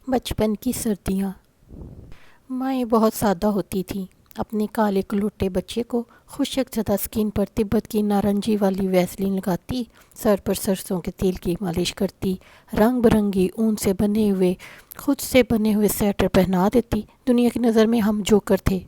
بچپن کی سردیاں۔ مائیں بہت سادہ ہوتی تھیں۔ اپنے کالے کلوٹے بچے کو خشک زدہ سکین پر تبت کی نارنجی والی ویسلین لگاتی، سر پر سرسوں کے تیل کی مالش کرتی، رنگ برنگی اون سے بنے ہوئے خود سے بنے ہوئے سویٹر پہنا دیتی۔ دنیا کی نظر میں ہم جوکر تھے،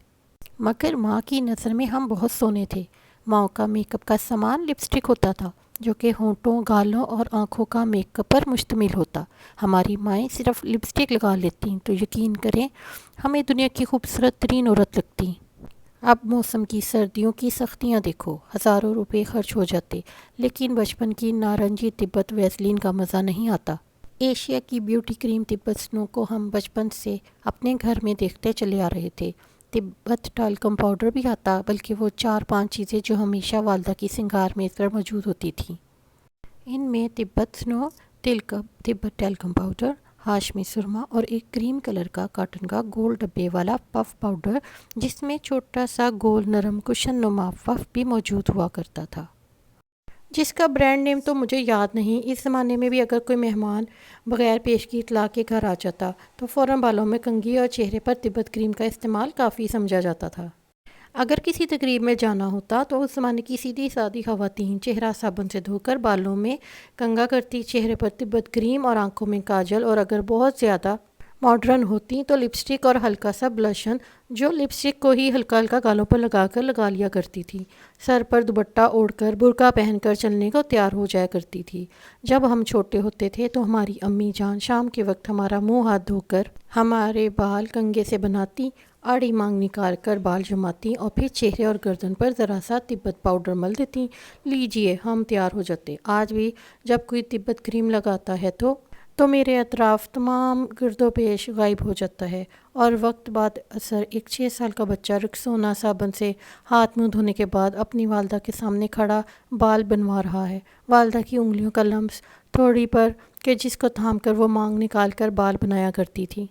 مگر ماں کی نظر میں ہم بہت سونے تھے۔ ماں کا میک اپ کا سامان لپسٹک ہوتا تھا، جو کہ ہونٹوں، گالوں اور آنکھوں کا میک اپ پر مشتمل ہوتا۔ ہماری مائیں صرف لپسٹک لگا لیتیں تو یقین کریں ہمیں دنیا کی خوبصورت ترین عورت لگتی۔ اب موسم کی سردیوں کی سختیاں دیکھو، ہزاروں روپے خرچ ہو جاتے، لیکن بچپن کی نارنجی تبت ویسلین کا مزہ نہیں آتا۔ ایشیا کی بیوٹی کریم تبت سنو کو ہم بچپن سے اپنے گھر میں دیکھتے چلے آ رہے تھے۔ تبت ٹالکم پاؤڈر بھی آتا، بلکہ وہ 4-5 چیزیں جو ہمیشہ والدہ کی سنگار میز پر موجود ہوتی تھیں۔ ان میں تبت سنو، تبت ٹالکم پاؤڈر، ہاشمی سرما اور ایک کریم کلر کا کاٹن کا گول ڈبے والا پف پاؤڈر، جس میں چھوٹا سا گول نرم کشن نما پف بھی موجود ہوا کرتا تھا، جس کا برانڈ نیم تو مجھے یاد نہیں۔ اس زمانے میں بھی اگر کوئی مہمان بغیر پیشگی اطلاع کے گھر آ جاتا تو فوراً بالوں میں کنگھی اور چہرے پر تبت کریم کا استعمال کافی سمجھا جاتا تھا۔ اگر کسی تقریب میں جانا ہوتا تو اس زمانے کی سیدھی سادی خواتین چہرہ صابن سے دھو کر بالوں میں کنگھا کرتی، چہرے پر تبت کریم اور آنکھوں میں کاجل، اور اگر بہت زیادہ ماڈرن ہوتی تو لپسٹک اور ہلکا سا بلشن، جو لپسٹک کو ہی ہلکا ہلکا گالوں پر لگا لیا کرتی تھی۔ سر پر دوپٹہ اوڑھ کر برقع پہن کر چلنے کو تیار ہو جایا کرتی تھی۔ جب ہم چھوٹے ہوتے تھے تو ہماری امی جان شام کے وقت ہمارا منہ ہاتھ دھو کر ہمارے بال کنگھے سے بناتی، آڑی مانگ نکال کر بال جماتی اور پھر چہرے اور گردن پر ذرا سا تبت پاؤڈر مل دیتی، لیجئے ہم تیار ہو جاتے۔ آج بھی جب کوئی تبت کریم لگاتا ہے تو میرے اطراف تمام گرد و پیش غائب ہو جاتا ہے، اور وقت بعد اثر ایک 6 سال کا بچہ رکسونا صابن سے ہاتھ منہ دھونے کے بعد اپنی والدہ کے سامنے کھڑا بال بنوا رہا ہے، والدہ کی انگلیوں کا لمس تھوڑی پر کہ جس کو تھام کر وہ مانگ نکال کر بال بنایا کرتی تھی۔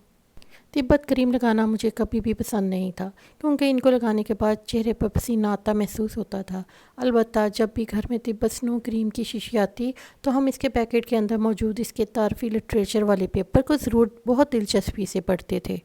تبت کریم لگانا مجھے کبھی بھی پسند نہیں تھا، کیونکہ ان کو لگانے کے بعد چہرے پر پسینہ آتا محسوس ہوتا تھا۔ البتہ جب بھی گھر میں تبت سنو کریم کی شیشی آتی تو ہم اس کے پیکٹ کے اندر موجود اس کے تعارفی لٹریچر والے پیپر کو ضرور بہت دلچسپی سے پڑھتے تھے۔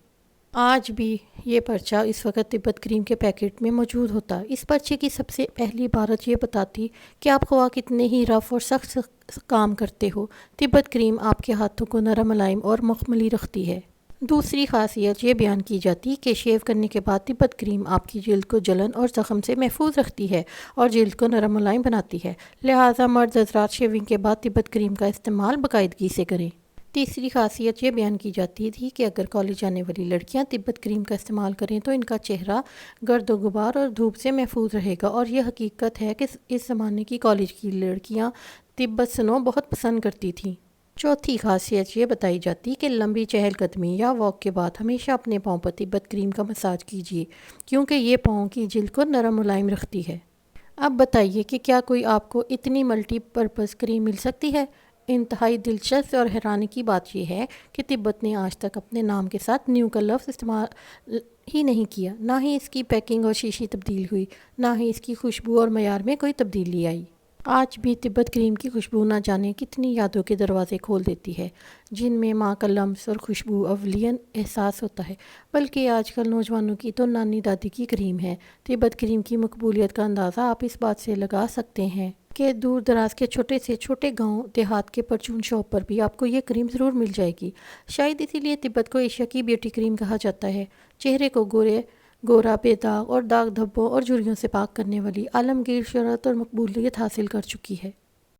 آج بھی یہ پرچہ اس وقت تبت کریم کے پیکٹ میں موجود ہوتا۔ اس پرچے کی سب سے پہلی عبارت یہ بتاتی کہ آپ خواہ کتنے ہی رف اور سخت کام کرتے ہو، تبت کریم آپ کے ہاتھوں کو نرم، ملائم اور مخملی رکھتی ہے۔ دوسری خاصیت یہ بیان کی جاتی کہ شیو کرنے کے بعد تبت کریم آپ کی جلد کو جلن اور زخم سے محفوظ رکھتی ہے اور جلد کو نرم ملائم بناتی ہے، لہٰذا مرد حضرات شیونگ کے بعد تبت کریم کا استعمال باقاعدگی سے کریں۔ تیسری خاصیت یہ بیان کی جاتی تھی کہ اگر کالج جانے والی لڑکیاں تبت کریم کا استعمال کریں تو ان کا چہرہ گرد و غبار اور دھوپ سے محفوظ رہے گا، اور یہ حقیقت ہے کہ اس زمانے کی کالج کی لڑکیاں تبت سنو بہت پسند کرتی تھیں۔ چوتھی خاصیت یہ بتائی جاتی کہ لمبی چہل قدمی یا واک کے بعد ہمیشہ اپنے پاؤں پر تبت کریم کا مساج کیجیے، کیونکہ یہ پاؤں کی جلد کو نرم ملائم رکھتی ہے۔ اب بتائیے کہ کیا کوئی آپ کو اتنی ملٹی پرپز کریم مل سکتی ہے؟ انتہائی دلچسپ اور حیرانی کی بات یہ ہے کہ تبت نے آج تک اپنے نام کے ساتھ نیو کا لفظ استعمال ہی نہیں کیا، نہ ہی اس کی پیکنگ اور شیشی تبدیل ہوئی، نہ ہی اس کی خوشبو اور معیار میں کوئی تبدیلی آئی۔ آج بھی تبت کریم کی خوشبو نہ جانے کتنی یادوں کے دروازے کھول دیتی ہے، جن میں ماں کا لمس اور خوشبو اولیاً احساس ہوتا ہے، بلکہ آج کل نوجوانوں کی تو نانی دادی کی کریم ہے۔ تبت کریم کی مقبولیت کا اندازہ آپ اس بات سے لگا سکتے ہیں کہ دور دراز کے چھوٹے سے چھوٹے گاؤں دیہات کے پرچون شاپ پر بھی آپ کو یہ کریم ضرور مل جائے گی۔ شاید اسی لیے تبت کو ایشیا کی بیوٹی کریم کہا جاتا ہے۔ چہرے کو گورا، بے داغ اور داغ دھبوں اور جھریوں سے پاک کرنے والی عالمگیر شہرت اور مقبولیت حاصل کر چکی ہے۔